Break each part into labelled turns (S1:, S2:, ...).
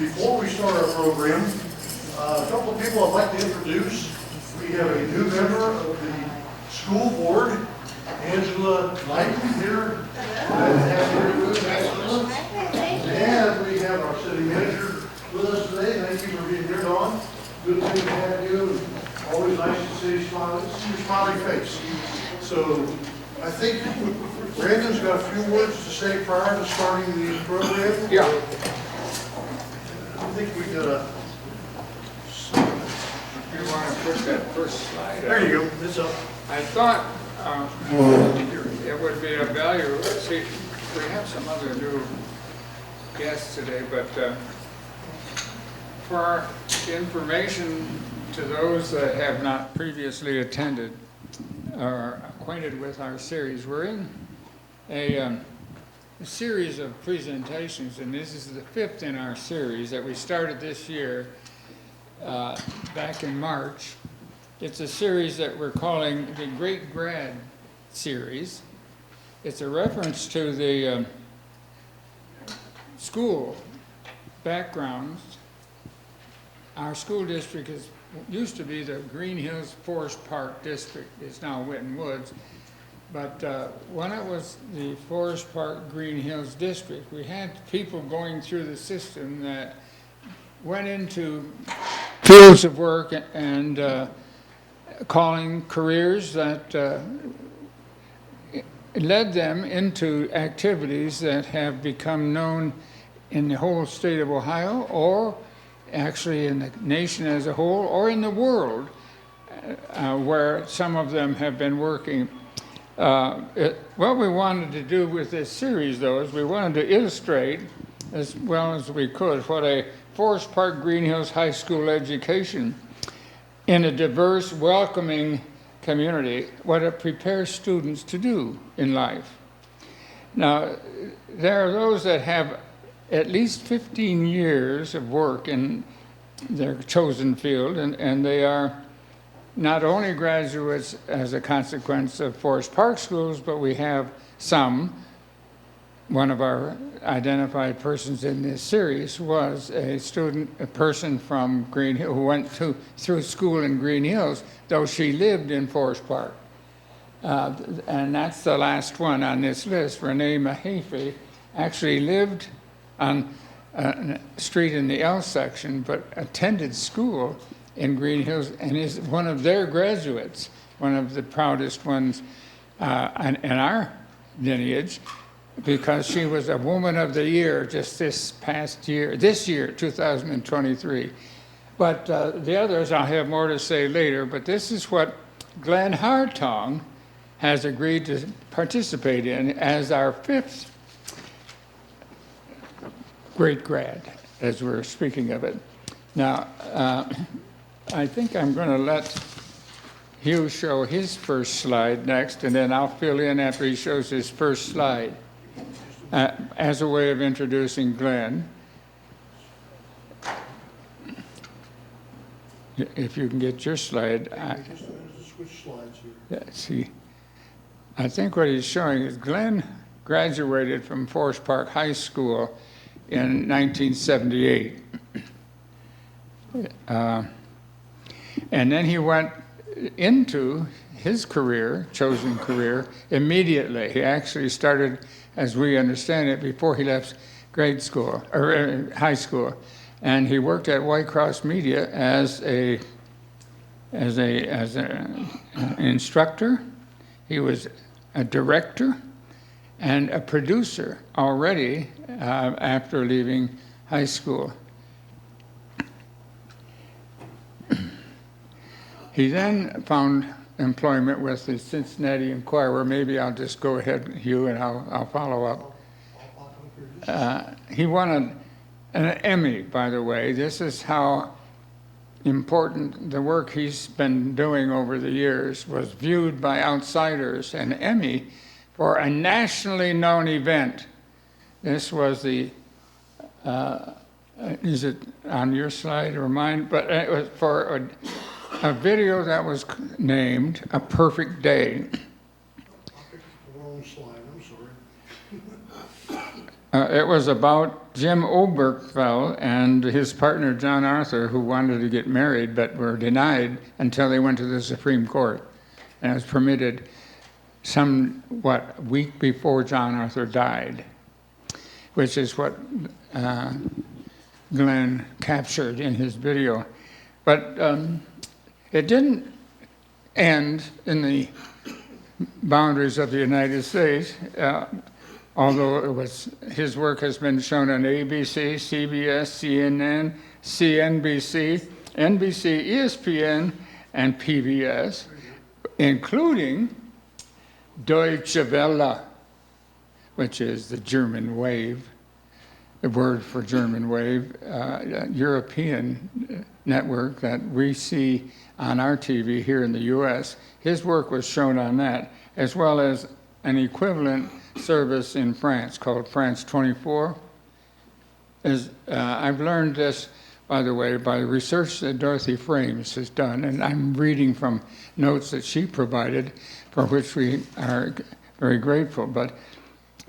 S1: Before we start our program, a couple of people I'd like to introduce. We have a new member of the school board, Angela Knighton here. Glad to have you here with us, Angela. And we have our city manager with us today. Thank you for being here, Dawn. Good thing to have you. Always nice to see your smiling face. So I think Brandon's got a few words to say prior to starting the program.
S2: Yeah.
S1: I think we got a.
S2: You want to put that first slide up?
S1: There you go. It's up.
S2: I thought it would be of value. See, we have some other new guests today, but for information to those that have not previously attended or acquainted with our series, we're in a series of presentations, and this is the fifth in our series that we started this year back in March. It's a series that we're calling the Great Grad Series. It's a reference to the school backgrounds. Our school district used to be the Greenhills Forest Park District. It's now Winton Woods. But when it was the Forest Park Greenhills District, we had people going through the system that went into fields of work and calling careers that led them into activities that have become known in the whole state of Ohio, or actually in the nation as a whole, or in the world, where some of them have been working. What we wanted to do with this series, though, is we wanted to illustrate, as well as we could, what a Forest Park Greenhills High School education in a diverse, welcoming community, what it prepares students to do in life. Now, there are those that have at least 15 years of work in their chosen field, and they are not only graduates as a consequence of Forest Park schools, but we have some. One of our identified persons in this series was a person from Greenhill who went through school in Greenhills, though she lived in Forest Park. And that's the last one on this list. Renee Mahaffey actually lived on a street in the L section, but attended school in Greenhills and is one of their graduates, one of the proudest ones in our lineage, because she was a Woman of the Year just this year, 2023. But the others, I'll have more to say later, but this is what Glenn Hartong has agreed to participate in as our fifth great grad, as we're speaking of it. Now, I think I'm going to let Hugh show his first slide next, and then I'll fill in after he shows his first slide. As a way of introducing Glenn, if you can get your slide.
S1: Switch slides here.
S2: See, I think what he's showing is Glenn graduated from Forest Park High School in 1978. And then he went into his career, chosen career, immediately. He actually started, as we understand it, before he left grade school or high school, and he worked at White Cross Media as an instructor. He was a director and a producer already after leaving high school. He then found employment with the Cincinnati Enquirer. Maybe I'll just go ahead, Hugh, and I'll follow up. He won an Emmy, by the way. This is how important the work he's been doing over the years was viewed by outsiders. An Emmy for a nationally known event. This was the, is it on your slide or mine? But it was for a video that was named A Perfect Day.
S1: I picked the wrong slide, I'm sorry.
S2: It was about Jim Obergefell and his partner John Arthur, who wanted to get married but were denied until they went to the Supreme Court. And it was permitted somewhat a week before John Arthur died, which is what Glenn captured in his video. But it didn't end in the boundaries of the United States, although his work has been shown on ABC, CBS, CNN, CNBC, NBC, ESPN, and PBS, including Deutsche Welle, which is the German wave, the word for German wave, European network that we see on our TV here in the U.S. His work was shown on that, as well as an equivalent service in France called France 24. I've learned this, by the way, by research that Dorothy Frames has done, and I'm reading from notes that she provided, for which we are very grateful. But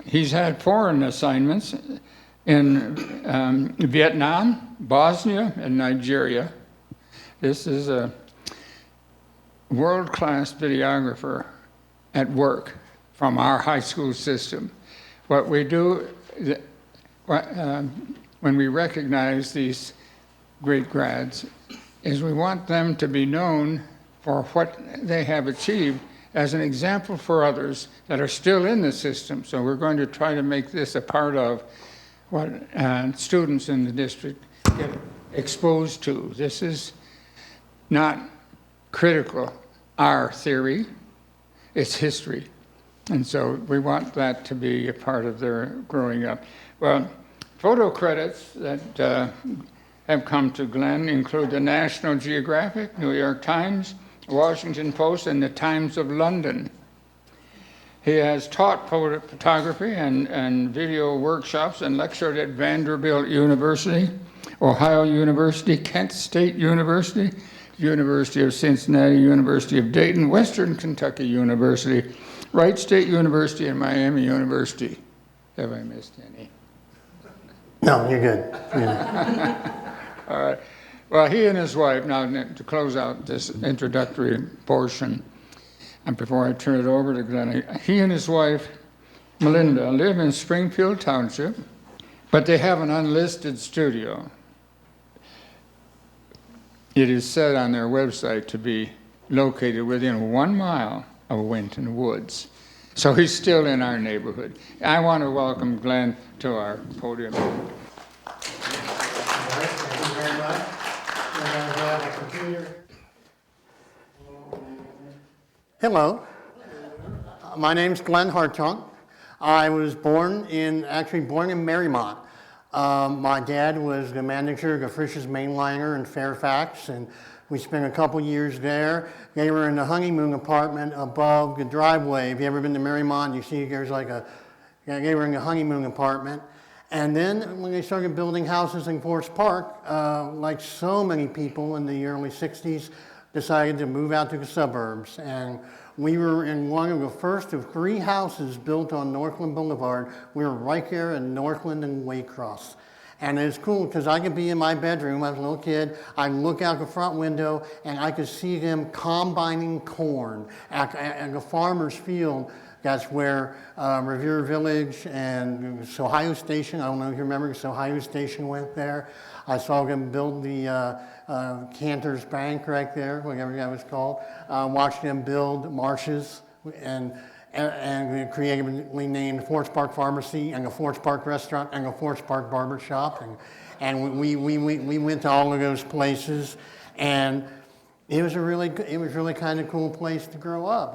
S2: he's had foreign assignments in Vietnam, Bosnia, and Nigeria. This is a world-class videographer at work from our high school system. What we do when we recognize these great grads is we want them to be known for what they have achieved as an example for others that are still in the system. So we're going to try to make this a part of what students in the district get exposed to. This is not critical our theory, it's history. And so we want that to be a part of their growing up. Well, photo credits that have come to Glenn include the National Geographic, New York Times, Washington Post, and the Times of London. He has taught photography and video workshops and lectured at Vanderbilt University, Ohio University, Kent State University, University of Cincinnati, University of Dayton, Western Kentucky University, Wright State University, and Miami University. Have I missed any?
S3: No, you're good.
S2: All right. Well, he and his wife, now to close out this introductory portion, and before I turn it over to Glenn, he and his wife, Melinda, live in Springfield Township, but they have an unlisted studio. It is said on their website to be located within 1 mile of Winton Woods. So he's still in our neighborhood. I want to welcome Glenn to our podium.
S3: All right, thank you very much. We're going to grab a computer. Hello. My name's Glenn Hartong. I was born in Marymount. My dad was the manager of Frisch's Mainliner in Fairfax, and we spent a couple years there. They were in the honeymoon apartment above the driveway. If you ever been to Marymount, you see there's they were in the honeymoon apartment. And then when they started building houses in Forest Park, like so many people in the early 60s, decided to move out to the suburbs. And we were in one of the first of 3 houses built on Northland Boulevard. We were right there in Northland and Waycross. And it's cool because I could be in my bedroom as a little kid, I'd look out the front window and I could see them combining corn at the farmer's field. That's where Revere Village and Ohio Station, I don't know if you remember, Ohio Station went there. I saw them build the Cantor's Bank right there, whatever that was called. Watched them build Marshes and creatively named Forest Park Pharmacy and the Forest Park Restaurant and the Forest Park Barber Shop. And we went to all of those places, and it was really kind of cool place to grow up.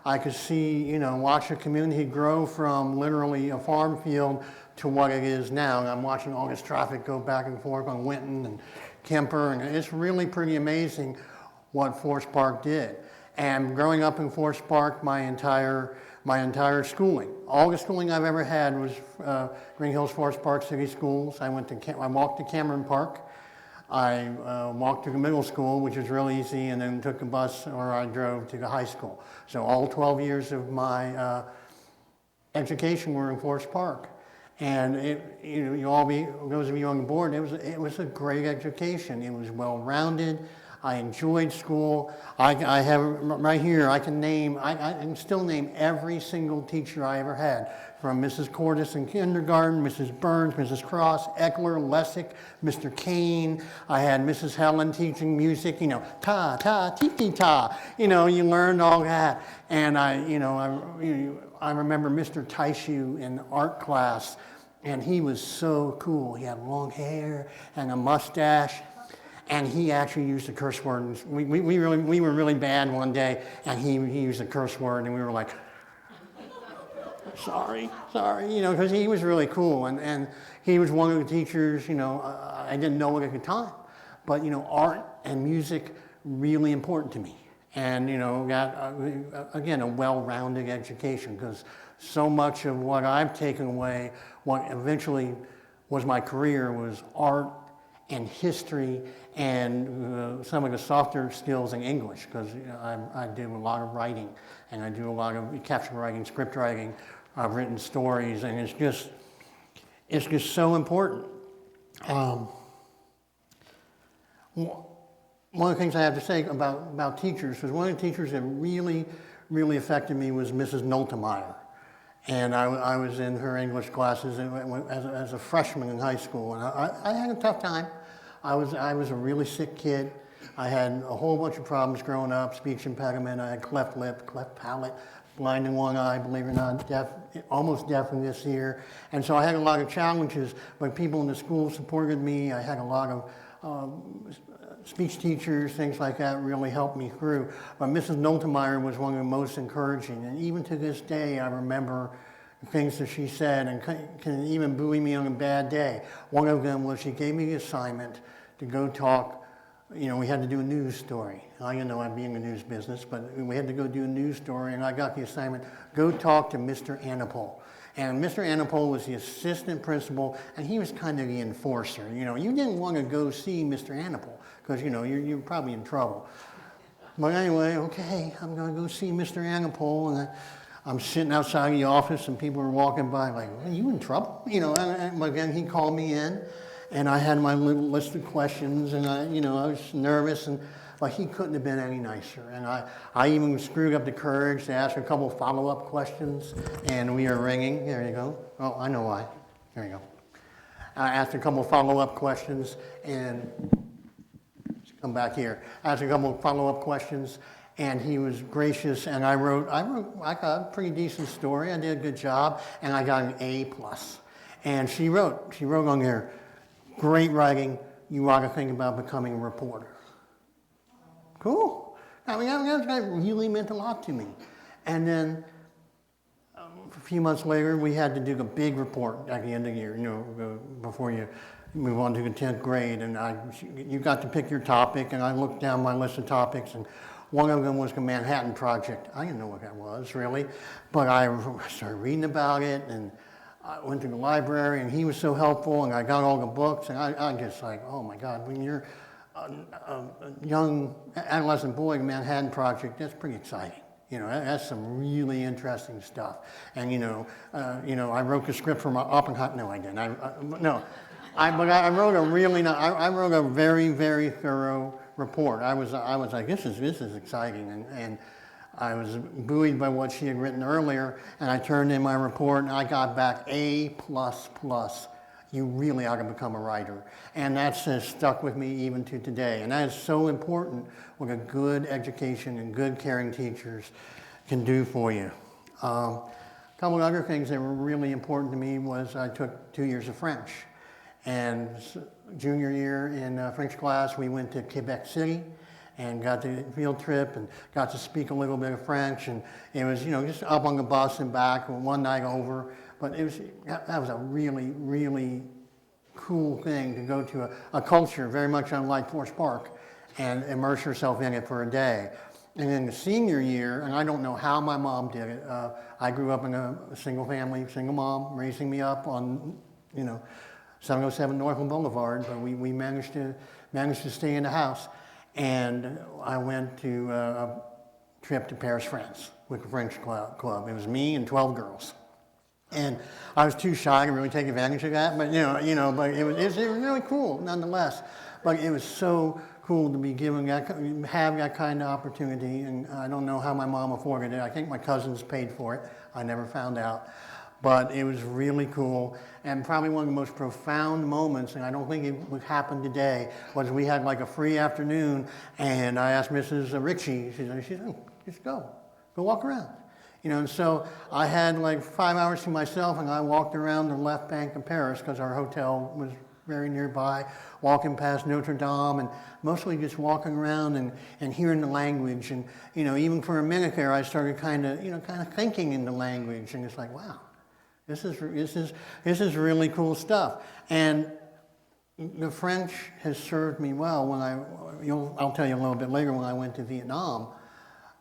S3: I could see, watch the community grow from literally a farm field to what it is now. And I'm watching all this traffic go back and forth on Winton and Kemper, and it's really pretty amazing what Forest Park did. And growing up in Forest Park, my entire schooling, all the schooling I've ever had was Greenhills Forest Park City Schools. I walked to Cameron Park. I walked to the middle school, which was real easy, and then took a bus or I drove to the high school. So all 12 years of my education were in Forest Park. And you all be, those of you on the board, it was a great education. It was well-rounded. I enjoyed school. I have right here, I can still name every single teacher I ever had, from Mrs. Cordis in kindergarten, Mrs. Burns, Mrs. Cross, Eckler, Lessick, Mr. Kane. I had Mrs. Helen teaching music, ta, ta, tiki, ta. You learned all that. And I remember Mr. Taishu in art class, and he was so cool. He had long hair and a mustache. And he actually used a curse word. And we were really bad one day, and he used a curse word, and we were like, sorry, because he was really cool. And he was one of the teachers, I didn't know it at the time. But, art and music, really important to me. And, got, again, a well-rounded education, because so much of what I've taken away, what eventually was my career, was art and history and some of the softer skills in English, because I do a lot of writing, and I do a lot of caption writing, script writing. I've written stories, and it's just so important. One of the things I have to say about teachers, because one of the teachers that really, really affected me was Mrs. Noltemeyer. And I was in her English classes as a freshman in high school, and I had a tough time. I was a really sick kid. I had a whole bunch of problems growing up, speech impediment. I had cleft lip, cleft palate, blind in one eye, believe it or not, deaf, almost deaf in this year. And so I had a lot of challenges, but people in the school supported me. I had a lot of speech teachers, things like that really helped me through. But Mrs. Noltemeyer was one of the most encouraging. And even to this day, I remember things that she said, and can even buoy me on a bad day. One of them was she gave me the assignment to go talk, we had to do a news story. I'd be in the news business, but we had to go do a news story, and I got the assignment, go talk to Mr. Annapol. And Mr. Annapol was the assistant principal, and he was kind of the enforcer. You didn't want to go see Mr. Annapol, because, you're probably in trouble. But anyway, okay, I'm going to go see Mr. Annapol, and I'm sitting outside the office, and people are walking by like, are you in trouble? And again, he called me in, and I had my little list of questions, and I was nervous, but he couldn't have been any nicer. And I even screwed up the courage to ask a couple follow-up questions, and we are ringing. There you go. Oh, I know why. There you go. I asked a couple follow-up questions, and come back here. I asked a couple follow-up questions, and he was gracious, and I got a pretty decent story. I did a good job, and I got an A+. And she wrote on there, great writing, you ought to think about becoming a reporter. Cool. That really meant a lot to me. And then a few months later, we had to do a big report at the end of the year, before you move on to the 10th grade. And you got to pick your topic, and I looked down my list of topics, and one of them was the Manhattan Project. I didn't know what that was, really. But I started reading about it, and I went to the library, and he was so helpful, and I got all the books, and I'm just like, oh my God, when you're a young adolescent boy, the Manhattan Project, that's pretty exciting. That's some really interesting stuff. And, I wrote the script for my Oppenheimer. No, I didn't. I wrote a very, very thorough report. I was like, this is exciting. And I was buoyed by what she had written earlier, and I turned in my report, and I got back A++. You really ought to become a writer. And that's stuck with me even to today. And that is so important what a good education and good caring teachers can do for you. A couple of other things that were really important to me was I took 2 years of French. And junior year in French class, we went to Quebec City and got the field trip and got to speak a little bit of French. And it was, just up on the bus and back one night over. But that was a really, really cool thing to go to a culture very much unlike Forest Park and immerse yourself in it for a day. And then the senior year, and I don't know how my mom did it. I grew up in a single family, single mom, raising me up on, 707 Northland Boulevard, but we managed to stay in the house. And I went to a trip to Paris, France with the French club. It was me and 12 girls. And I was too shy to really take advantage of that, but but it was really cool nonetheless. But it was so cool to be given have that kind of opportunity, and I don't know how my mom afforded it. I think my cousins paid for it. I never found out. But it was really cool, and probably one of the most profound moments, and I don't think it would happen today, was we had like a free afternoon, and I asked Mrs. Ritchie, she said, oh, just go walk around. And so I had like 5 hours to myself, and I walked around the left bank of Paris because our hotel was very nearby, walking past Notre Dame, and mostly just walking around and hearing the language. And even for a minute there, I started kind of thinking in the language, and it's like, wow, this is really cool stuff. And the French has served me well when I'll tell you a little bit later when I went to Vietnam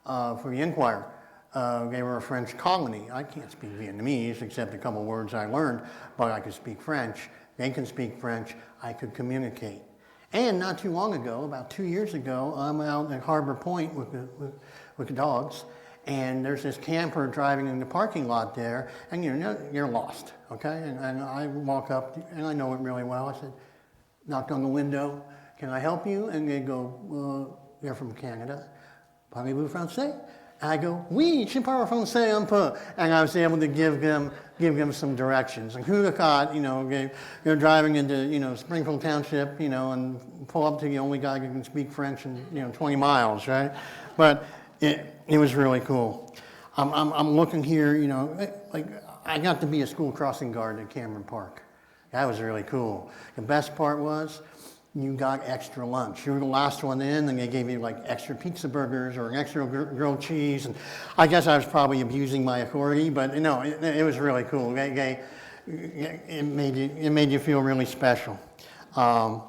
S3: for the Inquirer. They were a French colony. I can't speak Vietnamese except a couple words I learned, but I could speak French. They can speak French. I could communicate. And not too long ago, about 2 years ago, I'm out at Harbor Point with the dogs, and there's this camper driving in the parking lot there, and you're lost, okay? And I walk up, and I know it really well. I said, knocked on the window, can I help you? And they go, well, they're from Canada. Parlez-vous français? I go, oui, je parle français un peu. And I was able to give them some directions. And who'd have thought, they're driving into, Springfield Township, and pull up to the only guy who can speak French in, 20 miles, right? But it was really cool. I'm looking here, like I got to be a school crossing guard at Cameron Park. That was really cool. The best part was, you got extra lunch. You were the last one in, and they gave you like extra pizza burgers or an extra grilled cheese. And I guess I was probably abusing my authority, but it was really cool. It made you feel really special. I'm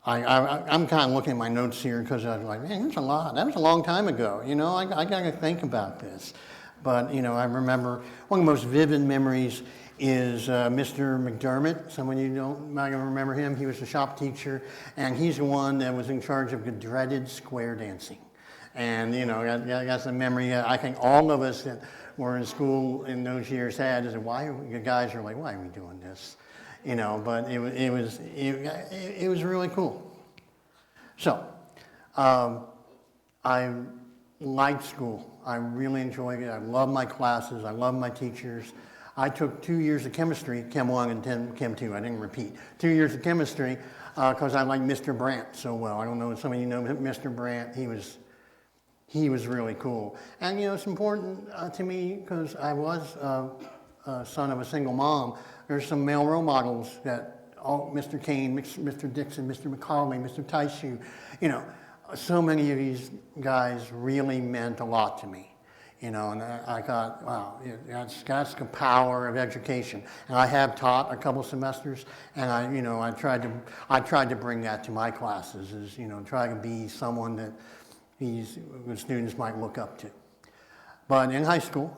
S3: kind of looking at my notes here because I was like, man, that's a lot. That was a long time ago. I got to think about this. But I remember one of the most vivid memories is Mr. McDermott. Some of you might remember him. He was a shop teacher, and he's the one that was in charge of the dreaded square dancing. And that's a memory I think all of us that were in school in those years had. Is why you guys are like, why are we doing this? But it was really cool. So I liked school. I really enjoyed it. I loved my classes. I loved my teachers. I took 2 years of chemistry, Chem 1 and Chem 2, I didn't repeat. 2 years of chemistry because I liked Mr. Brandt so well. I don't know if some of you know Mr. Brandt. He was really cool. And it's important to me because I was a son of a single mom. There's some male role models that Mr. Kane, Mr. Dixon, Mr. McCauley, Mr. Taisu, so many of these guys really meant a lot to me. And I thought, wow, that's the power of education. And I have taught a couple semesters, and I tried to bring that to my classes, try to be someone that these students might look up to. But in high school,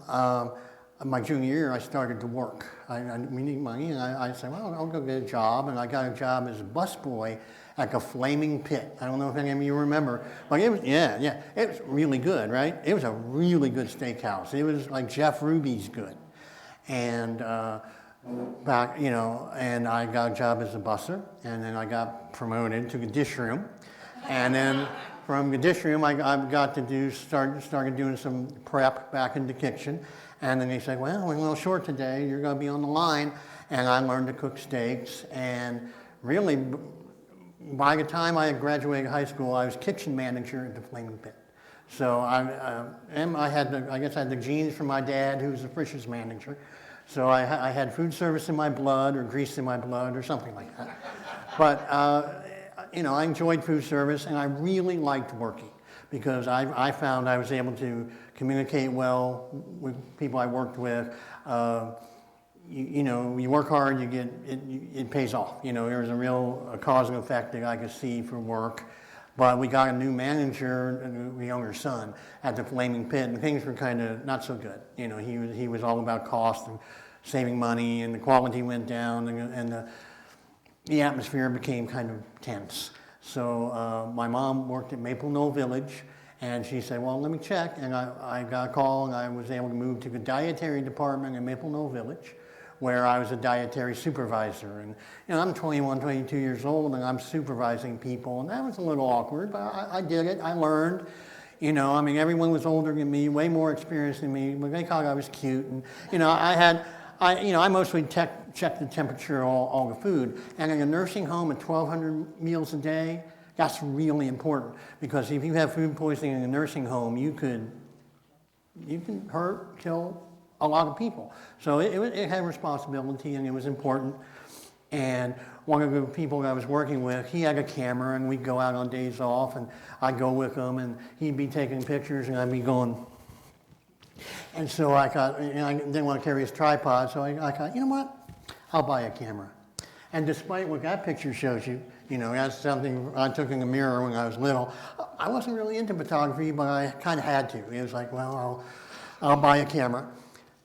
S3: my junior year, I started to work. We need money, and I said, well, I'll go get a job, and I got a job as a busboy at the Flaming Pit. I don't know if any of you remember, but it was, it was really good, right? It was a really good steakhouse. It was like Jeff Ruby's good. And and I got a job as a busser, and then I got promoted to the dish room. And then from the dish room, I got to started doing some prep back in the kitchen. And then they said, well, we're a little short today. You're going to be on the line. And I learned to cook steaks. And really, by the time I had graduated high school, I was kitchen manager at the Flaming Pit. So I had the genes from my dad, who was the Frisch's manager. So I had food service in my blood, or grease in my blood, or something like that. But I enjoyed food service, and I really liked working because I found I was able to communicate well with people I worked with. You work hard, it pays off. There was a real cause and effect that I could see for work. But we got a new manager, a younger son, at the Flaming Pit, and things were kind of not so good. He was all about cost and saving money, and the quality went down, and the atmosphere became kind of tense. So my mom worked at Maple Knoll Village, and she said, well, let me check. And I got a call, and I was able to move to the dietary department in Maple Knoll Village, where I was a dietary supervisor. And I'm 21, 22 years old, and I'm supervising people, and that was a little awkward, but I did it. I learned. Everyone was older than me, way more experienced than me, but they thought I was cute. And I mostly checked the temperature of all the food. And in a nursing home at 1,200 meals a day, that's really important, because if you have food poisoning in a nursing home, you can kill a lot of people. So it had responsibility, and it was important. And one of the people that I was working with, he had a camera, and we'd go out on days off, and I'd go with him, and he'd be taking pictures, and I'd be going. And so I thought, I didn't want to carry his tripod, so I thought, you know what? I'll buy a camera. And despite what that picture shows you, that's something I took in the mirror when I was little. I wasn't really into photography, but I kind of had to. It was like, well, I'll buy a camera.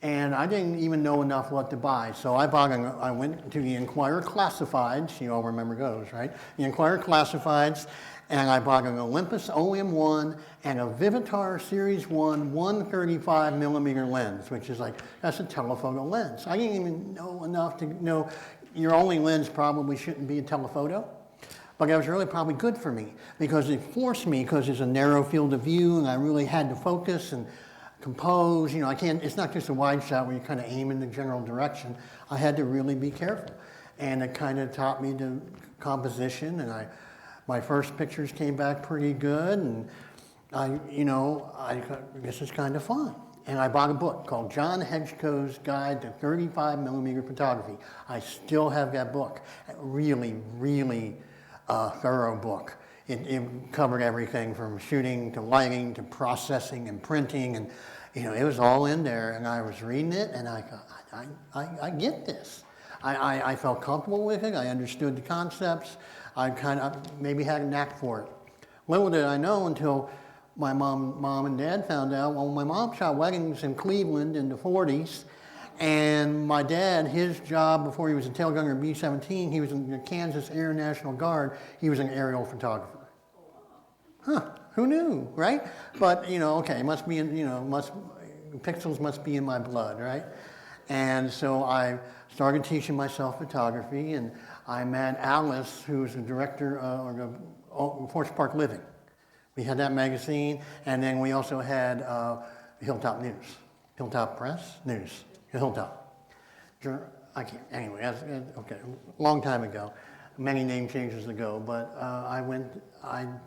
S3: And I didn't even know enough what to buy. So I went to the Enquirer Classifieds. You all remember those, right? The Enquirer Classifieds, and I bought an Olympus OM1 and a Vivitar Series 1 135 millimeter lens, which is that's a telephoto lens. I didn't even know enough to know your only lens probably shouldn't be a telephoto. But it was really probably good for me, because it forced me, because it's a narrow field of view, and I really had to focus and compose. It's not just a wide shot where you kind of aim in the general direction. I had to really be careful. And it kind of taught me the composition, and my first pictures came back pretty good, and I thought, this is kind of fun. And I bought a book called John Hedgecoe's Guide to 35 millimeter Photography. I still have that book. Really, really thorough book. It covered everything from shooting to lighting to processing and printing, and it was all in there. And I was reading it, and I thought, I get this. I felt comfortable with it. I understood the concepts. I kind of maybe had a knack for it. Little did I know until my mom and dad found out. Well, my mom shot weddings in Cleveland in the 40s. And my dad, his job before he was a tail gunner B-17, he was in the Kansas Air National Guard. He was an aerial photographer. Huh, who knew, right? But, okay, it must be in, pixels must be in my blood, right? And so I started teaching myself photography, and I met Alice, who was the director of Forest Park Living. We had that magazine, and then we also had Hilltop News, Hilltop Press News. Hilltop. Anyway, okay, long time ago, many name changes ago, but I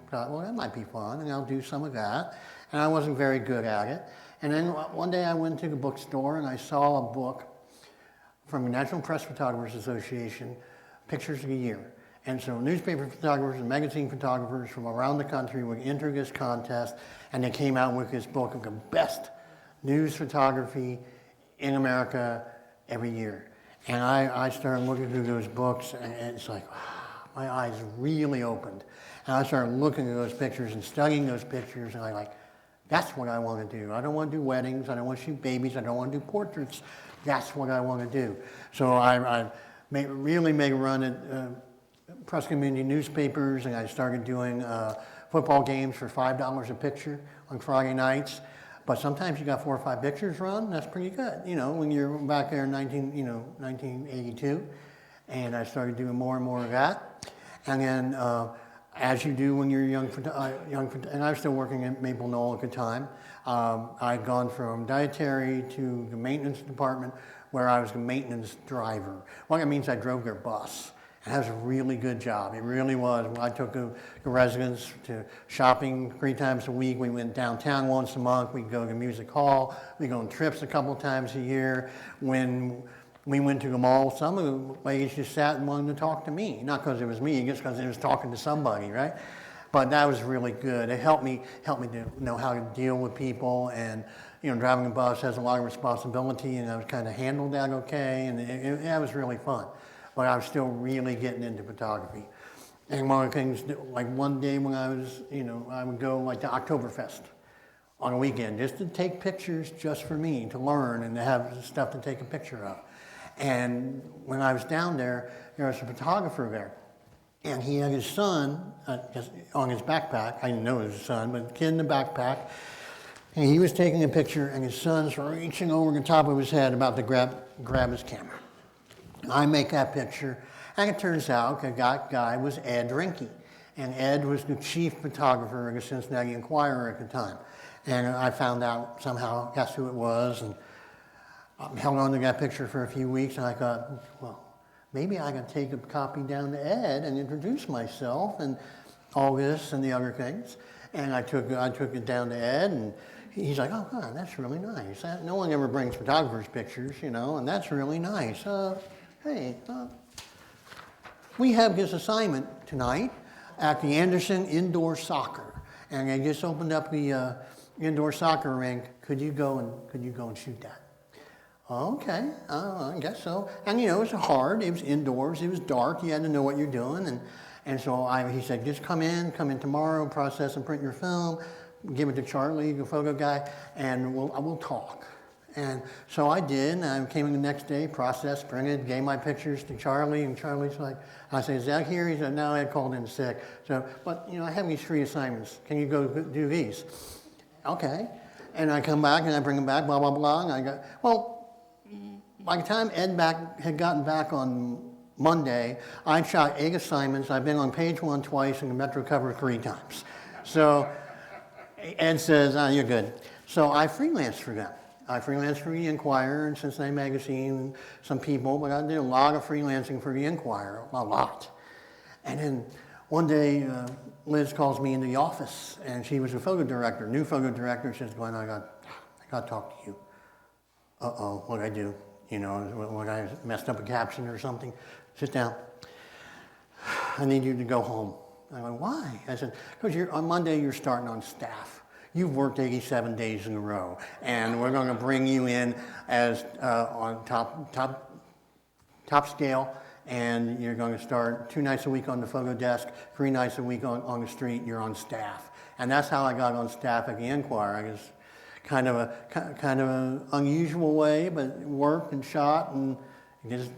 S3: thought, well, that might be fun, and I'll do some of that. And I wasn't very good at it. And then one day I went to the bookstore, and I saw a book from the National Press Photographers Association, Pictures of the Year. And so newspaper photographers and magazine photographers from around the country would enter this contest, and they came out with this book of the best news photography in America every year. And I started looking through those books, and it's like, wow, my eyes really opened. And I started looking at those pictures and studying those pictures, and I'm like, that's what I want to do. I don't want to do weddings, I don't want to shoot babies, I don't want to do portraits. That's what I want to do. So I really made a run at press community newspapers, and I started doing football games for $5 a picture on Friday nights. But sometimes you got 4 or 5 pictures run, that's pretty good, when you're back there in 1982. And I started doing more and more of that. And then, as you do when you're young, and I was still working at Maple Knoll at the time, I'd gone from dietary to the maintenance department, where I was the maintenance driver. Well, that means I drove their bus. And that was a really good job. It really was. I took the residents to shopping 3 times a week. We went downtown once a month. We'd go to music hall. We'd go on trips a couple times a year. When we went to the mall, some of the ladies just sat and wanted to talk to me. Not because it was me, just because they was talking to somebody, right? But that was really good. It helped me to know how to deal with people. And driving a bus has a lot of responsibility, and I was kind of handled that okay. And that was really fun. But I was still really getting into photography. And one of the things, like one day when I was, I would go like to Oktoberfest on a weekend just to take pictures just for me, to learn and to have stuff to take a picture of. And when I was down there, there was a photographer there. And he had his son on his backpack. I didn't know it was his son, but a kid in the backpack. And he was taking a picture, and his son's reaching over the top of his head about to grab his camera. I make that picture, and it turns out that guy was Ed Rinke. And Ed was the chief photographer of the Cincinnati Enquirer at the time. And I found out somehow, guess who it was, and I held on to that picture for a few weeks, and I thought, well, maybe I can take a copy down to Ed and introduce myself and all this and the other things. And I took it down to Ed, and he's like, oh, God, that's really nice. No one ever brings photographers' pictures, you know, and that's really nice. We have this assignment tonight at the Anderson Indoor Soccer, and they just opened up the indoor soccer rink. Could you go and shoot that? Okay, I guess so. And you know, it was hard. It was indoors. It was dark. You had to know what you're doing. And so he said, just come in tomorrow, process and print your film, give it to Charlie, the photo guy, and we'll talk. And so I did, and I came in the next day, processed, printed, gave my pictures to Charlie, and Charlie's like, I said, is that here? He said, no, I had called in sick. So, but you know, I have these 3 assignments. Can you go do these? Okay. And I come back and I bring them back, blah, blah, blah. And I go, well, by the time Ed had gotten back on Monday, I'd shot 8 assignments. I've been on page 1 twice and the Metro cover 3 times. So Ed says, you're good. So I freelanced for them. I freelanced for the Enquirer and Cincinnati Magazine and some people, but I did a lot of freelancing for the Enquirer, a lot. And then one day, Liz calls me into the office, and she was a photo director, new photo director. She says, Glenn, I got to talk to you. Uh-oh, what'd I do? You know, what I messed up a caption or something? Sit down. I need you to go home. I went, why? I said, because on Monday you're starting on staff. You've worked 87 days in a row, and we're going to bring you in as on top scale, and you're going to start 2 nights a week on the photo desk, 3 nights a week on the street. You're on staff, and that's how I got on staff at the Enquirer. I guess kind of an unusual way, but worked and shot and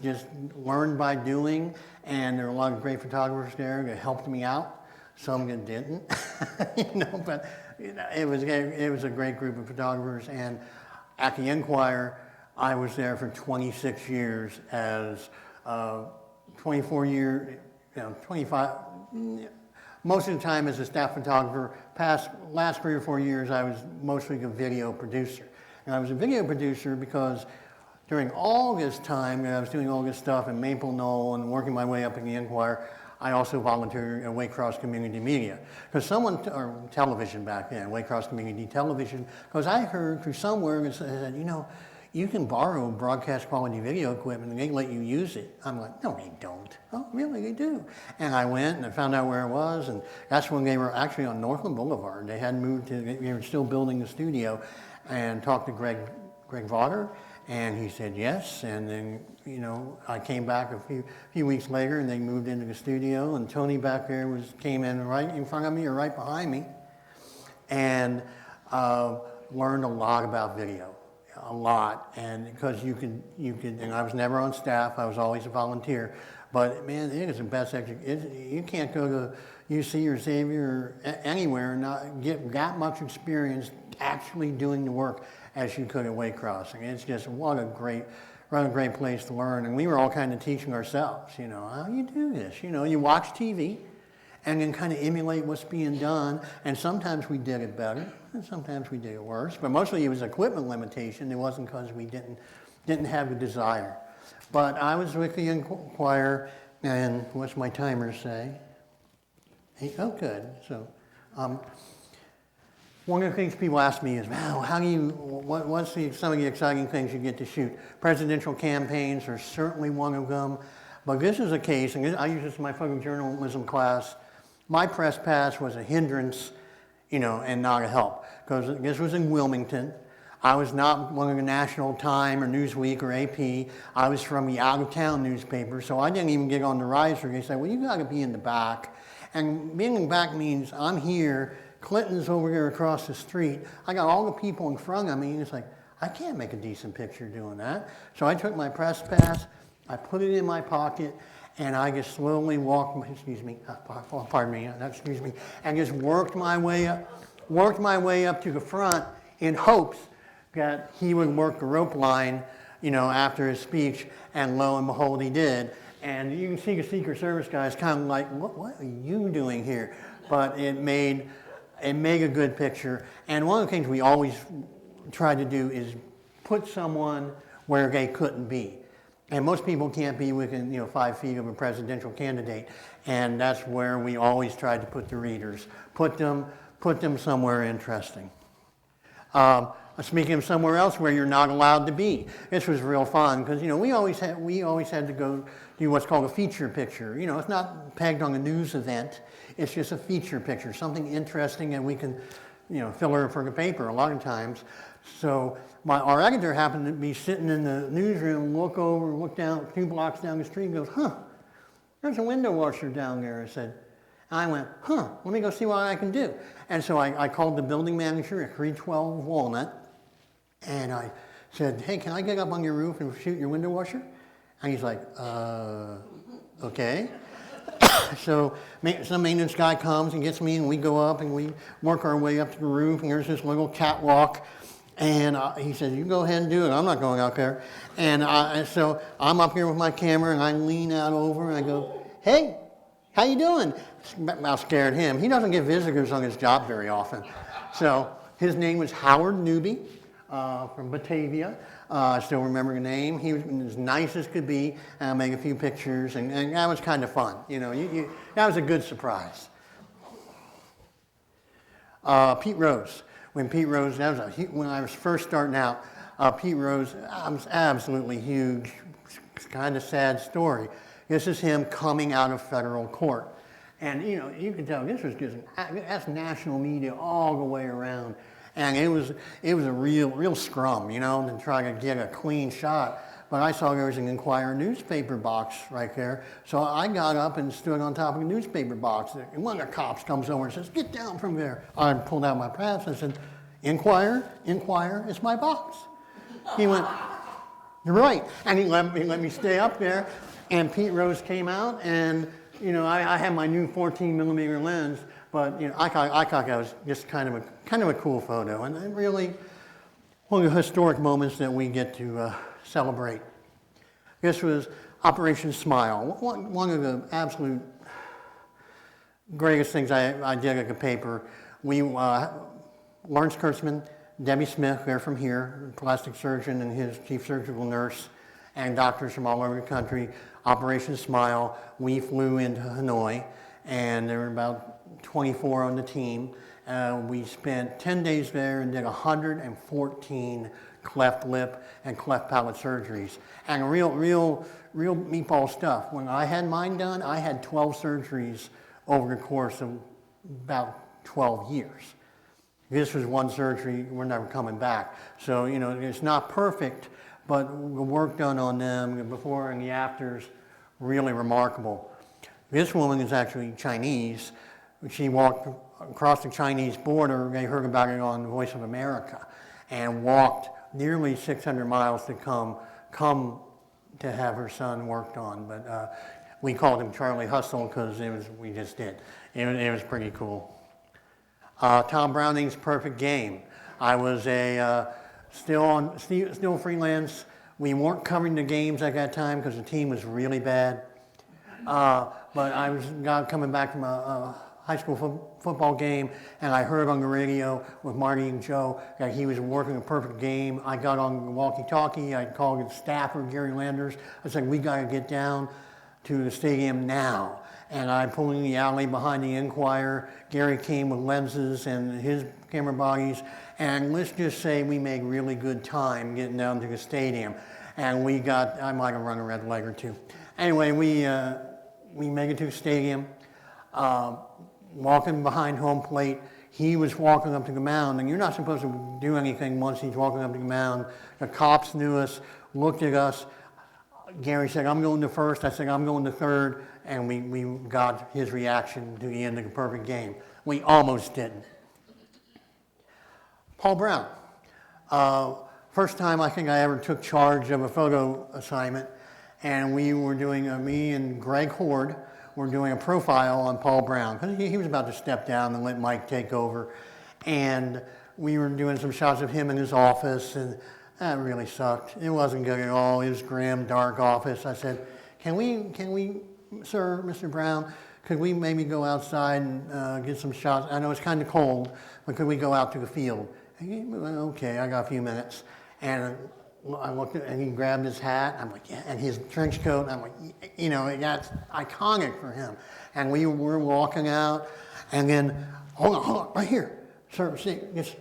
S3: just learned by doing. And there were a lot of great photographers there that helped me out. Some that didn't, you know, but. You know, it was a great group of photographers, and at the Enquirer, I was there for 26 years as 25, most of the time as a staff photographer. Last 3 or 4 years, I was mostly a video producer. And I was a video producer because during all this time that I was doing all this stuff in Maple Knoll and working my way up in the Enquirer, I also volunteered at Waycross Community Media. Because or television back then, Waycross Community Television, because I heard through somewhere that said, you know, you can borrow broadcast quality video equipment and they let you use it. I'm like, no, they don't. Oh, really, they do. And I went and I found out where it was, and that's when they were actually on Northland Boulevard. They hadn't moved they were still building the studio, and talked to Greg Vaughter. And he said yes, and then, you know, I came back a few weeks later, and they moved into the studio, and Tony back there came in right in front of me or right behind me, and learned a lot about video, a lot, and because you could, and I was never on staff, I was always a volunteer, but man, it is the best, you can't go to UC or Xavier or anywhere and not get that much experience actually doing the work as you could at Waycross. And it's just what a great place to learn. And we were all kind of teaching ourselves, you know, how you do this. You know, you watch TV and then kind of emulate what's being done. And sometimes we did it better, and sometimes we did it worse. But mostly it was equipment limitation. It wasn't because we didn't have the desire. But I was with the Enquirer, and what's my timer say? Hey, oh, good. So. One of the things people ask me is, wow, what's some of the exciting things you get to shoot? Presidential campaigns are certainly one of them, but this is a case, and I use this in my photojournalism class. My press pass was a hindrance, you know, and not a help, because this was in Wilmington. I was not one of the National Time or Newsweek or AP. I was from the out-of-town newspaper, so I didn't even get on the riser. They said, well, you got to be in the back, and being in the back means I'm here. Clinton's over there across the street. I got all the people in front of me, and it's like, I can't make a decent picture doing that. So I took my press pass, I put it in my pocket, and I just slowly walked, and just worked my way up to the front in hopes that he would work the rope line after his speech, and lo and behold, he did. And you can see the Secret Service guys kind of like, what are you doing here? But it made a good picture. And one of the things we always try to do is put someone where they couldn't be. And most people can't be within 5 feet of a presidential candidate. And that's where we always try to put the readers. Put them somewhere interesting. Speaking of somewhere else where you're not allowed to be, this was real fun because we always had to go do what's called a feature picture. It's not pegged on a news event. It's just a feature picture, something interesting, and we can filler for the paper a lot of times. So our editor happened to be sitting in the newsroom, look down 2 blocks down the street, and goes, "Huh, there's a window washer down there." I went, "Huh, let me go see what I can do." And so I called the building manager at 312 Walnut, and I said, "Hey, can I get up on your roof and shoot your window washer?" And he's like, okay. So some maintenance guy comes and gets me, and we go up and we work our way up to the roof, and there's this little catwalk. And he said, "You go ahead and do it. I'm not going out there." And so I'm up here with my camera, and I lean out over, and I go, "Hey, how you doing?" I scared him. He doesn't get visitors on his job very often. So his name was Howard Newby from Batavia. I still remember the name. He was as nice as could be. I made a few pictures, and that was kind of fun. That was a good surprise. Pete Rose. When I was first starting out, Pete Rose, was absolutely huge. It's kind of sad story. This is him coming out of federal court. And you can tell that's national media all the way around. And it was a real scrum, to try to get a clean shot. But I saw there was an Enquirer newspaper box right there. So I got up and stood on top of the newspaper box. And one of the cops comes over and says, "Get down from there." I pulled out my pass and I said, Enquirer, it's my box." He went, "You're right." And he let me stay up there. And Pete Rose came out, and I had my new 14 millimeter lens, but I thought that was just kind of a cool photo, and really one of the historic moments that we get to celebrate. This was Operation Smile, one of the absolute greatest things I did at the paper. Lawrence Kurtzman, Debbie Smith, they're from here, plastic surgeon and his chief surgical nurse, and doctors from all over the country. Operation Smile, we flew into Hanoi, and there were about 24 on the team. We spent 10 days there and did 114 cleft lip and cleft palate surgeries. And real meatball stuff. When I had mine done, I had 12 surgeries over the course of about 12 years. This was one surgery, we're never coming back. So, it's not perfect, but the work done on them, the before and the afters, really remarkable. This woman is actually Chinese. She walked across the Chinese border, they heard about it on Voice of America, and walked nearly 600 miles to come to have her son worked on. But we called him Charlie Hustle because we just did. It was pretty cool. Tom Browning's Perfect Game. I was still freelance. We weren't covering the games at that time because the team was really bad. But I was coming back from a high school football game, and I heard on the radio with Marty and Joe that he was working a perfect game. I got on the walkie-talkie. I called the staffer, Gary Landers. I said, "We got to get down to the stadium now." And I pulled in the alley behind the Enquirer. Gary came with lenses and his camera bodies, and let's just say we made really good time getting down to the stadium. And I might have run a red light or two. Anyway, we made it to the stadium, walking behind home plate. He was walking up to the mound, and you're not supposed to do anything once he's walking up to the mound. The cops knew us, looked at us. Gary said, "I'm going to first." I said, "I'm going to third." And we got his reaction to the end of the perfect game. We almost didn't. Paul Brown. First time I think I ever took charge of a photo assignment, and we were doing, me and Greg Horde were doing a profile on Paul Brown, because he was about to step down and let Mike take over. And we were doing some shots of him in his office, and That really sucked. It wasn't good at all. It was grim, dark office. I said, can we, sir, Mr. Brown, could we maybe go outside and get some shots? I know it's kind of cold, but could we go out to the field? And he went, okay, I got a few minutes. And I looked at, and he grabbed his hat. I'm like, yeah, and his trench coat. I'm like, you know, that's iconic for him. And we were walking out, and then, hold on, right here, sir, see, just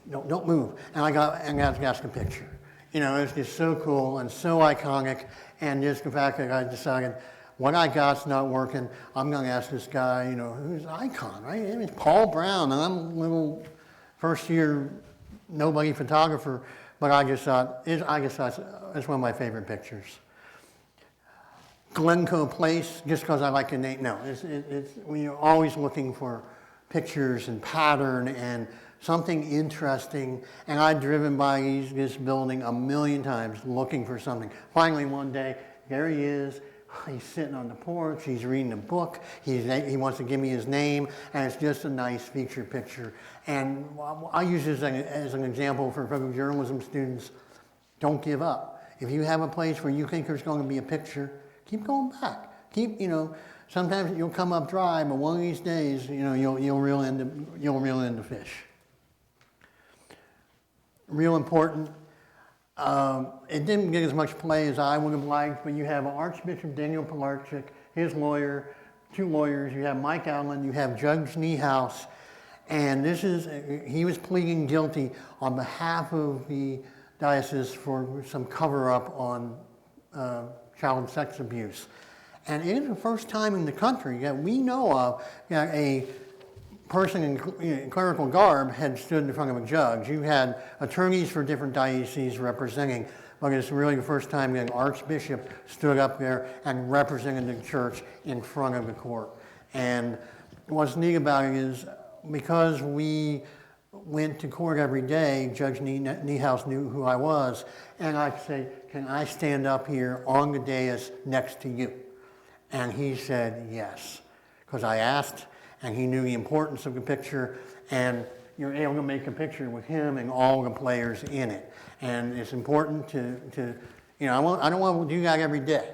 S3: don't move. And I got a picture. You know, it's just so cool and so iconic, and just the fact that I decided what I got's not working. I'm going to ask this guy, you know, who's an icon, right? It's Paul Brown, and I'm a little first-year nobody photographer, but I just thought it's one of my favorite pictures. Glencoe Place, just because I like the name. No, it's we're always looking for pictures and pattern and something interesting. And I'd driven by this building a million times looking for something. Finally, one day, there he is. He's sitting on the porch. He's reading a book. He wants to give me his name, and it's just a nice feature picture. And I use this as an example for journalism students. Don't give up. If you have a place where you think there's going to be a picture, keep going back. Sometimes you'll come up dry, but one of these days, you know, you'll reel in the fish. Real important. It didn't get as much play as I would have liked, but you have Archbishop Daniel Pilarczyk, his lawyer, two lawyers. You have Mike Allen, you have Judge Niehaus, and he was pleading guilty on behalf of the diocese for some cover-up on child sex abuse. And it is the first time in the country that we know of that a person in clerical garb had stood in front of a judge. You had attorneys for different dioceses representing, but it's really the first time that an archbishop stood up there and represented the church in front of the court. And what's neat about it is because we went to court every day, Judge Niehaus knew who I was, and I'd say, can I stand up here on the dais next to you? And he said yes, because I asked, and he knew the importance of the picture, and you're able to make a picture with him and all the players in it. And it's important to you know, I don't want to do that every day,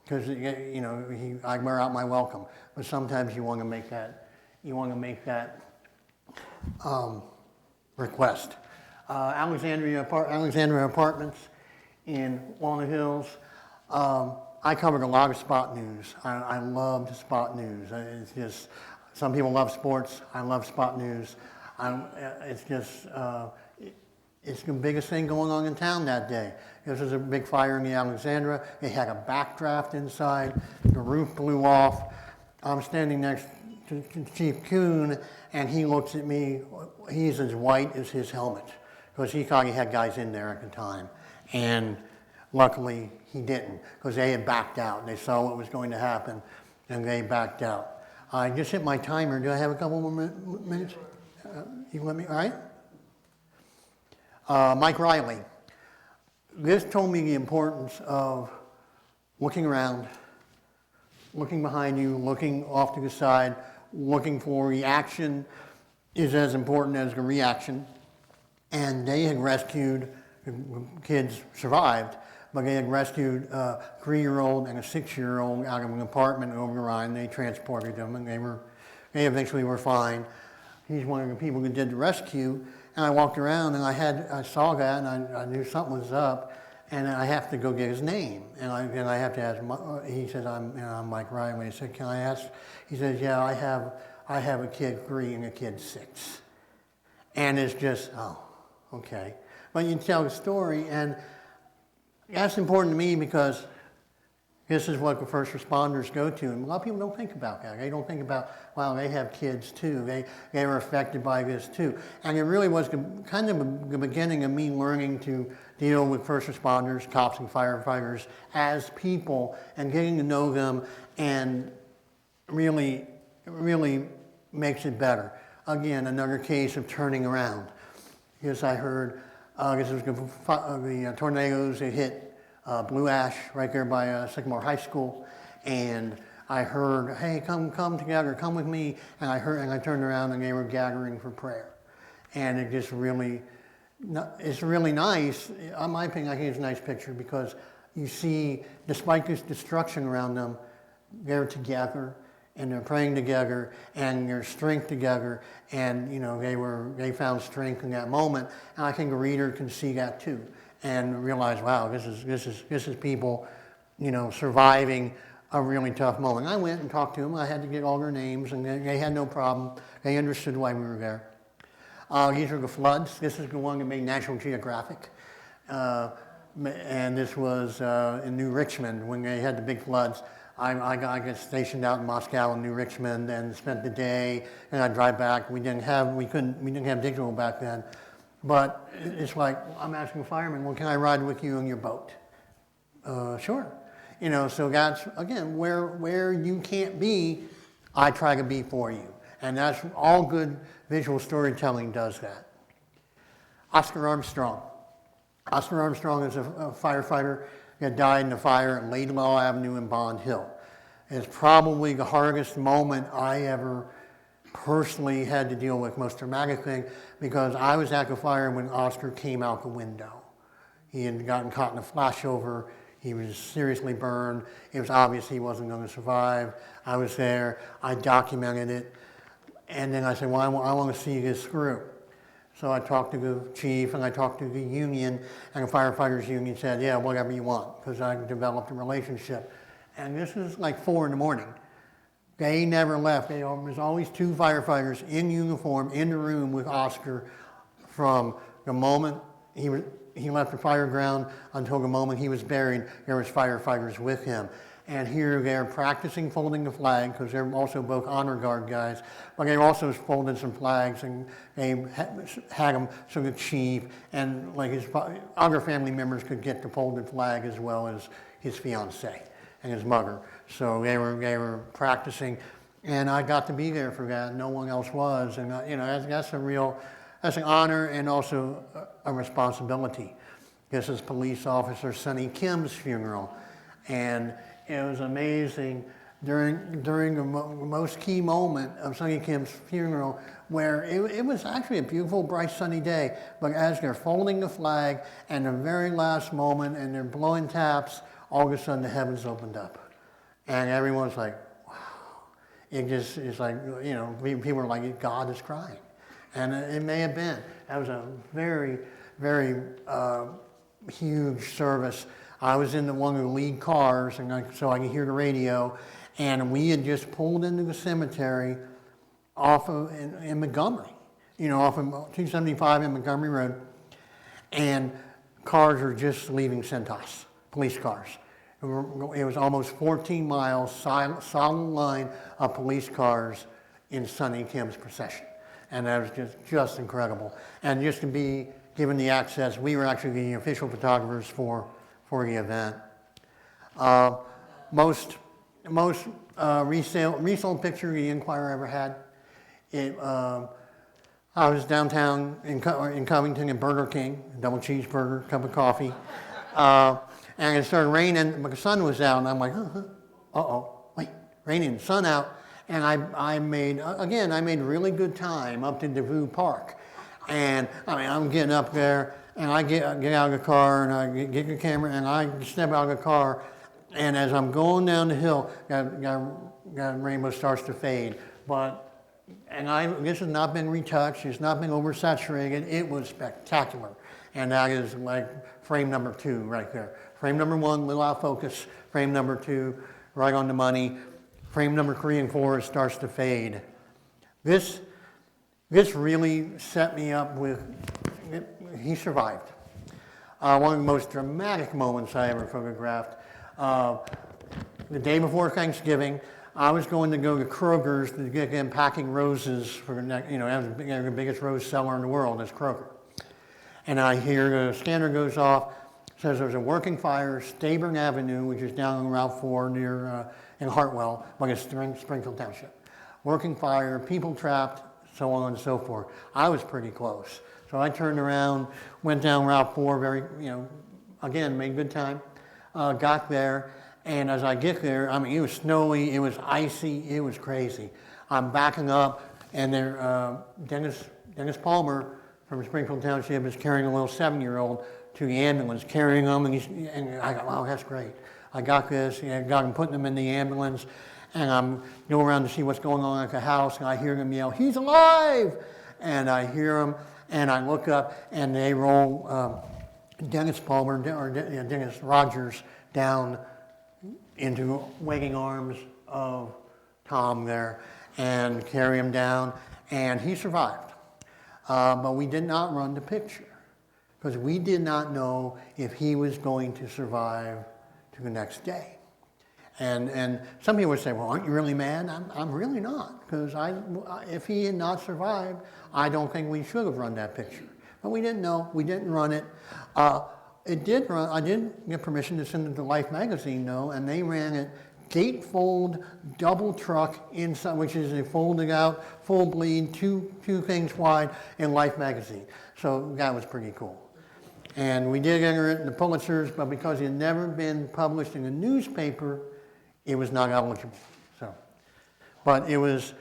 S3: because, you know, I wear out my welcome, but sometimes you want to make that request. Alexandria Apartments in Walnut Hills. I covered a lot of spot news. I loved spot news. It's just, some people love sports. I love spot news. It's the biggest thing going on in town that day. This was a big fire in the Alexandra. It had a backdraft inside. The roof blew off. I'm standing next to Chief Kuhn, and he looks at me. He's as white as his helmet, because he thought he had guys in there at the time. And luckily, he didn't, because they had backed out. They saw what was going to happen, and they backed out. I just hit my timer. Do I have a couple more minutes? You let me, all right? Mike Riley. This told me the importance of looking around, looking behind you, looking off to the side, looking for reaction is as important as the reaction. And they had rescued, kids survived, but they had rescued a 3-year-old and a 6-year-old out of an apartment over the Rhine. They transported them, and they eventually were fine. He's one of the people who did the rescue, and I walked around, and I saw that, and I knew something was up, and I have to go get his name, and I have to ask. He says, I'm Mike Riley. I said, can I ask? He says, yeah, I have a kid 3 and a kid 6, and it's just, oh, okay. But you tell the story, and that's important to me because this is what the first responders go to. And a lot of people don't think about that. They don't think about, wow, they have kids too. They were affected by this too. And it really was kind of the beginning of me learning to deal with first responders, cops and firefighters as people and getting to know them, and really makes it better. Again, another case of turning around. Yes, I heard this was the tornadoes that hit Blue Ash right there by Sycamore High School, and I heard, hey, come together, come with me, and I turned around and they were gathering for prayer, and it just really it's really nice. In my opinion, I think it's a nice picture because you see, despite this destruction around them, they're together and they're praying together and there's strength together, and they found strength in that moment. And I think a reader can see that too and realize, wow, this is people, surviving a really tough moment. I went and talked to them. I had to get all their names, and they had no problem. They understood why we were there. These are the floods. This is the one that made National Geographic. And this was in New Richmond when they had the big floods. I got stationed out in Moscow and New Richmond and spent the day, and I'd drive back. We didn't have digital back then. But it's like, I'm asking a fireman, well, can I ride with you in your boat? Sure. So that's, again, where you can't be, I try to be for you. And that's all good visual storytelling does that. Oscar Armstrong. Oscar Armstrong is a firefighter that died in a fire at Laidlaw Avenue in Bond Hill. It's probably the hardest moment I ever personally had to deal with, most traumatic thing, because I was at the fire when Oscar came out the window. He had gotten caught in a flashover. He was seriously burned. It was obvious he wasn't going to survive. I was there. I documented it. And then I said, well, I want to see this through. So I talked to the chief and I talked to the union, and the firefighters union said, yeah, whatever you want, because I developed a relationship. And this is like 4 in the morning. They never left. There was always 2 firefighters in uniform in the room with Oscar from the moment he left the fire ground until the moment he was buried. There was firefighters with him. And here they're practicing folding the flag, because they're also both honor guard guys, but they also folded some flags, and they had them so the chief and like his other family members could get the folded flag, as well as his fiancée and his mother. So they were practicing, and I got to be there for that. No one else was, and that's an honor and also a responsibility. This is police officer Sonny Kim's funeral, and it was amazing during the most key moment of Sonny Kim's funeral, where it was actually a beautiful, bright, sunny day. But as they're folding the flag and the very last moment and they're blowing taps, all of a sudden the heavens opened up. And everyone's like, wow. It's like, people were like, God is crying. And it may have been. That was a very, very huge service. I was in one of the lead cars, and so I could hear the radio, and we had just pulled into the cemetery off of in Montgomery, off of 275 in Montgomery Road, and cars are just leaving Centos, police cars. It was almost 14 miles, solid line of police cars in Sonny Kim's procession, and that was just incredible. And just to be given the access, we were actually the official photographers for the event. Most resale picture the Inquirer ever had. I was downtown in Covington at Burger King, double cheeseburger, cup of coffee, and it started raining, but the sun was out, and I'm like, wait, raining, sun out, and I made really good time up to DeVue Park, and I'm getting up there. And I get out of the car, and I get the camera, and I step out of the car, and as I'm going down the hill, got rainbow starts to fade. This has not been retouched, it's not been oversaturated, it was spectacular. And that is like frame number 2 right there. Frame number 1, a little out of focus. Frame number 2, right on the money. Frame number 3 and 4, it starts to fade. This really set me up with, he survived. One of the most dramatic moments I ever photographed. The day before Thanksgiving, I was going to go to Kroger's to get them packing roses for the next, that was the biggest rose seller in the world is Kroger. And I hear the scanner goes off, says there's a working fire, Staburn Avenue, which is down on Route 4 near in Hartwell, like it's Springfield Township. Working fire, people trapped, so on and so forth. I was pretty close. So I turned around, went down Route 4, again, made good time, got there, and as I get there, it was snowy, it was icy, it was crazy. I'm backing up, and there, Dennis Palmer, from Springfield Township is carrying a little 7-year-old to the ambulance, carrying them, and I go, wow, that's great. I got this, and I got him putting them in the ambulance, and I'm going around to see what's going on at the house, and I hear them yell, he's alive! And I hear them, and I look up, and they roll Dennis Palmer, or Dennis Rogers, down into waiting arms of Tom there, and carry him down, and he survived. But we did not run the picture, because we did not know if he was going to survive to the next day. And some people would say, well, aren't you really mad? I'm really not, because if he had not survived, I don't think we should have run that picture. But we didn't know, we didn't run it. It did run, I did get permission to send it to Life magazine though, and they ran it gatefold double truck inside, which is a folded out, full bleed, two things wide in Life magazine. So that was pretty cool. And we did enter it in the Pulitzers, but because it had never been published in a newspaper, it was not eligible. So, but it was,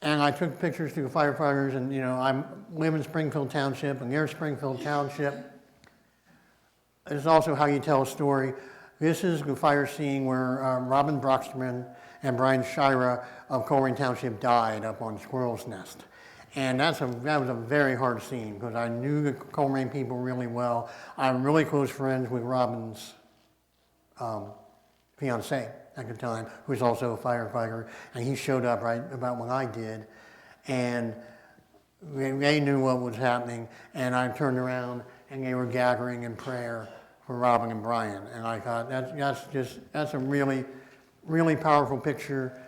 S3: and I took pictures to the firefighters, and you know, I live in Springfield Township, and near Springfield Township. It's also how you tell a story. This is the fire scene where Robin Brocksterman and Brian Shira of Coleraine Township died up on Squirrel's Nest. And that was a very hard scene because I knew the Coleraine people really well. I'm really close friends with Robin's fiance at the time, who was also a firefighter, and he showed up right about when I did. And they knew what was happening, and I turned around and they were gathering in prayer for Robin and Brian. And I thought, that's a really, really powerful picture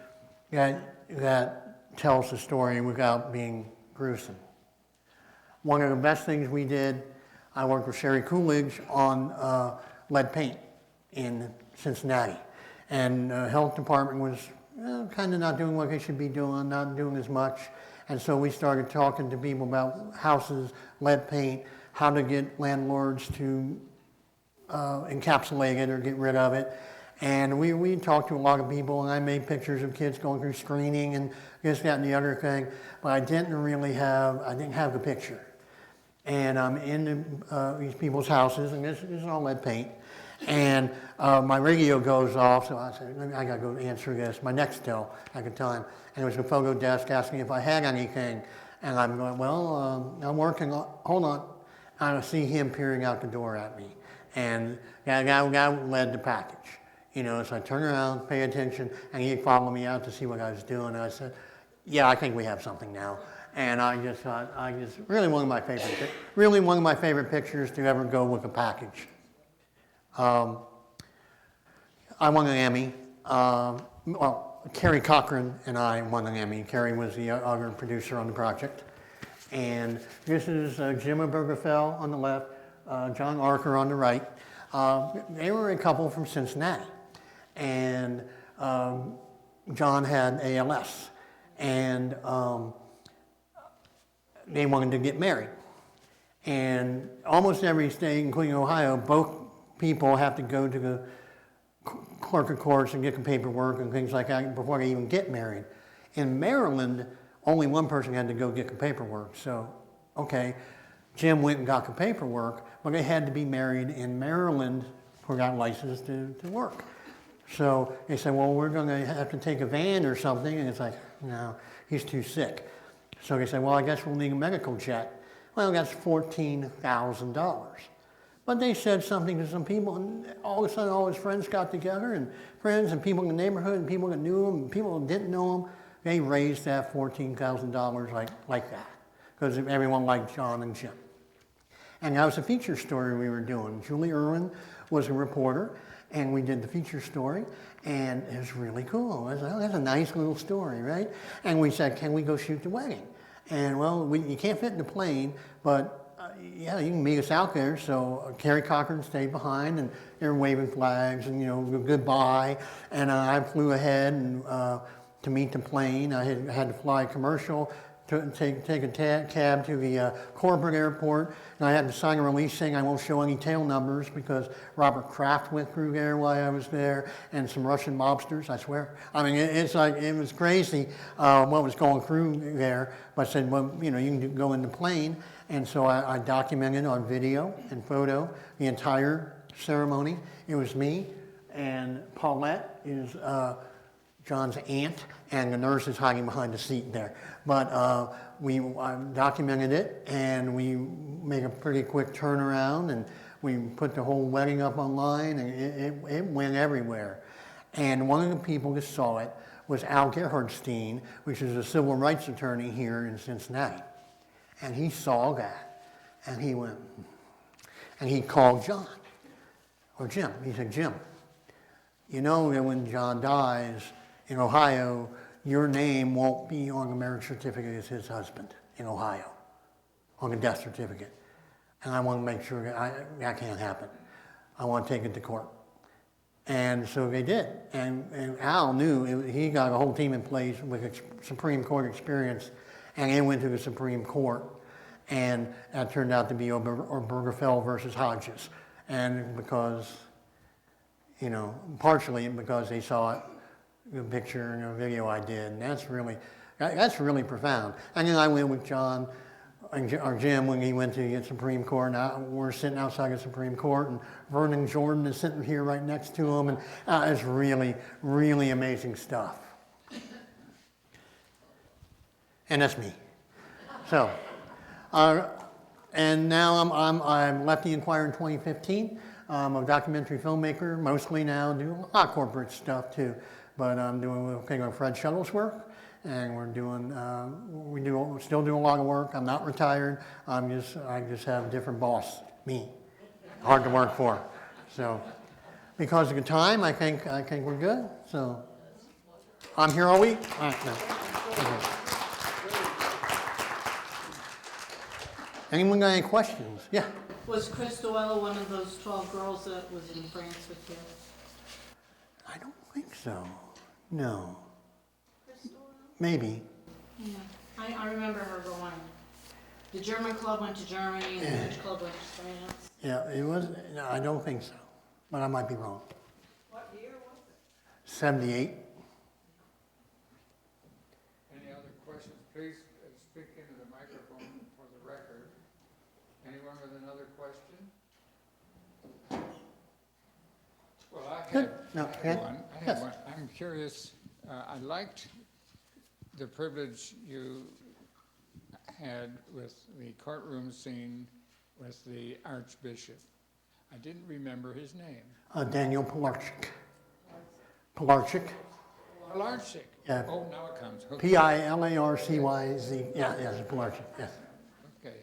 S3: that tells the story without being gruesome. One of the best things we did, I worked with Sherry Coolidge on lead paint in Cincinnati. And the health department was kind of not doing what they should be doing, not doing as much. And so we started talking to people about houses, lead paint, how to get landlords to encapsulate it or get rid of it. And we talked to a lot of people, and I made pictures of kids going through screening and this, that, and the other thing, but I didn't have the picture. And I'm in these people's houses, and this is all lead paint. And my radio goes off, so I said, I gotta go answer this, my Nextel at the time. And it was the photo desk asking if I had anything. And I'm going, well, I'm working on, hold on. I see him peering out the door at me. And that led the package. You know, so I turn around, pay attention, and he'd follow me out to see what I was doing. And I said, yeah, I think we have something now. And I just thought, really one of my favorite pictures to ever go with a package. I won an Emmy. Carrie Cochran and I won an Emmy. Carrie was the other producer on the project. And this is Jim Obergefell on the left, John Archer on the right. They were a couple from Cincinnati. And John had ALS. And they wanted to get married. And almost every state, including Ohio, both people have to go to the clerk of courts and get the paperwork and things like that before they even get married. In Maryland, only one person had to go get the paperwork. So, okay, Jim went and got the paperwork, but they had to be married in Maryland for that license to work. So they said, well, we're going to have to take a van or something. And it's like, no, he's too sick. So they said, well, I guess we'll need a medical jet. Well, that's $14,000. But they said something to some people, and all of a sudden all his friends got together, and friends and people in the neighborhood and people that knew him and people that didn't know him, they raised that $14,000 like that, because everyone liked John and Jim. And that was a feature story we were doing. Julie Irwin was a reporter, and we did the feature story, and it was really cool. I was like, oh, that's a nice little story, right? And we said, can we go shoot the wedding? And well, you can't fit in the plane, but yeah, you can meet us out there. So Carrie Cochran stayed behind, and they were waving flags and, you know, goodbye. And I flew ahead and, to meet the plane. I had to fly commercial take a cab to the corporate airport, and I had to sign a release saying I won't show any tail numbers because Robert Kraft went through there while I was there, and some Russian mobsters, I swear. I mean, it's like, it was crazy what was going through there. But I said, well, you know, you can go in the plane, and so I documented on video and photo the entire ceremony. It was me, and Paulette is John's aunt, and the nurse is hiding behind the seat there. But I documented it, and we made a pretty quick turnaround, and we put the whole wedding up online, and it went everywhere. And one of the people that saw it was Al Gerhardstein, which is a civil rights attorney here in Cincinnati. And he saw that, and he went, and he called John, or Jim. He said, Jim, you know that when John dies in Ohio, your name won't be on the marriage certificate as his husband in Ohio, on the death certificate. And I want to make sure that can't happen. I want to take it to court. And so they did. And Al knew, he got a whole team in place with Supreme Court experience, and it went to the Supreme Court. And that turned out to be Obergefell versus Hodges. And because, you know, partially because they saw it, the picture and the video I did, and that's really profound. And then I went with John, or Jim, when he went to the Supreme Court, and we're sitting outside the Supreme Court, and Vernon Jordan is sitting here right next to him, and it's really, really amazing stuff. And that's me. So, and now I left the Inquirer in 2015. I'm a documentary filmmaker, mostly now, do a lot of corporate stuff too. But I'm doing a thing on Fred Shuttle's work, and we still do a lot of work. I'm not retired. I just have a different boss, me. Hard to work for. So, because of the time, I think we're good. So, I'm here all week. All right, no. Okay. Anyone got any questions? Yeah.
S4: Was Chris Doyle one of those 12 girls that was in France with you?
S3: I don't think so. No. Maybe.
S4: Yeah, I remember her going. The German club went to Germany and the French club went to France.
S3: Yeah, it was. No, I don't think so, but I might be wrong.
S4: What year was it?
S3: 78.
S2: Any other questions? Please speak into the microphone for the record. Anyone with another question? Well, I
S3: Good.
S2: have one. I'm curious. I liked the privilege you had with the courtroom scene with the Archbishop. I didn't remember his name.
S3: Daniel Pilarczyk. Pilarczyk.
S2: Pilarczyk.
S3: Yeah.
S2: Oh, now it comes. Okay.
S3: Pilarczyz. Yeah, yes, Pilarczyk. Yes.
S2: Okay.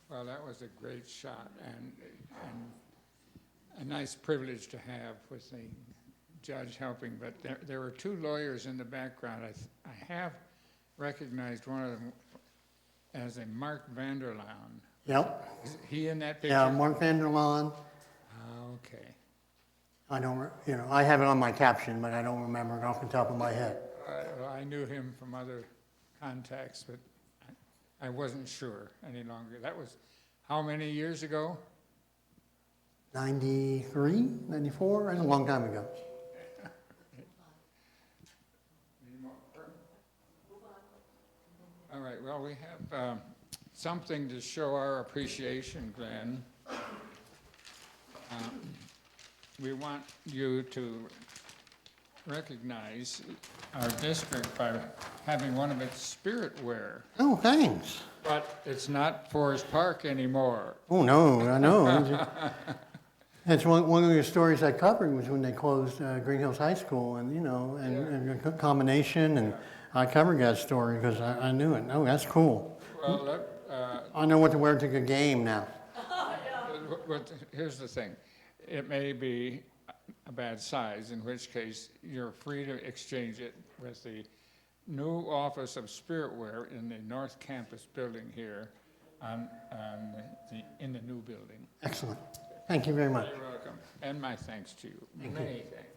S2: Well, that was a great shot and a nice privilege to have with the judge helping. But there were two lawyers in the background. I have recognized one of them as a Mark Vanderlaan.
S3: Yep.
S2: Is he in that picture?
S3: Yeah, Mark Vanderlaan.
S2: Okay.
S3: I don't, I have it on my caption, but I don't remember it off the top of my head.
S2: Well, I knew him from other contacts, but I wasn't sure any longer. That was how many years ago?
S3: 93, 94? That's a long time ago.
S2: All right, well, we have something to show our appreciation, Glenn. We want you to recognize our district by having one of its spirit wear.
S3: Oh, thanks.
S2: But it's not Forest Park anymore.
S3: Oh, no, I know. That's one of the stories I covered was when they closed Greenhills High School, and and a combination, and I covered that story because I knew it. Oh, that's cool.
S2: Well,
S3: I know what to wear to the game now.
S2: But here's the thing. It may be a bad size, in which case you're free to exchange it with the new Office of Spiritwear in the North Campus building here in the new building.
S3: Excellent. Thank you very much.
S2: You're welcome. And my thanks to you. Many thanks.